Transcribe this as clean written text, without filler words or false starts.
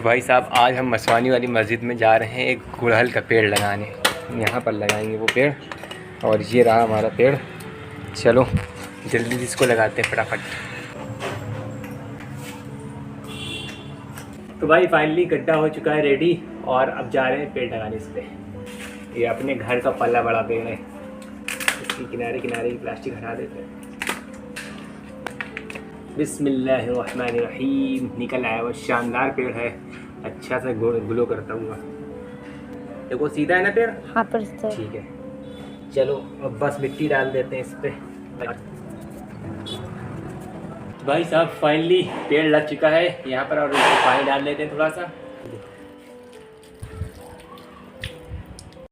तो भाई साहब आज हम मसवानी वाली मस्जिद में जा रहे हैं एक गुड़हल का पेड़ लगाने। यहाँ पर लगाएंगे वो पेड़ और ये रहा हमारा पेड़। चलो जल्दी से इसको लगाते हैं फटाफट। तो भाई फाइनली गड्ढा हो चुका है रेडी और अब जा रहे हैं पेड़ लगाने इस पर। ये अपने घर का पल्ला बड़ा पेड़ है, इसकी किनारे किनारे की प्लास्टिक हटा देते हैं। बिस्मिल्लाहिर्रहमानिर्रहीम। निकल आया, वो शानदार पेड़ है, अच्छा सा ग्लो करता हुआ। देखो सीधा है ना पेड़? हाँ पर ठीक है। चलो अब बस मिट्टी डाल देते हैं इस पे। भाई साहब फाइनली पेड़ लग चुका है यहाँ पर और पानी डाल लेते हैं थोड़ा सा।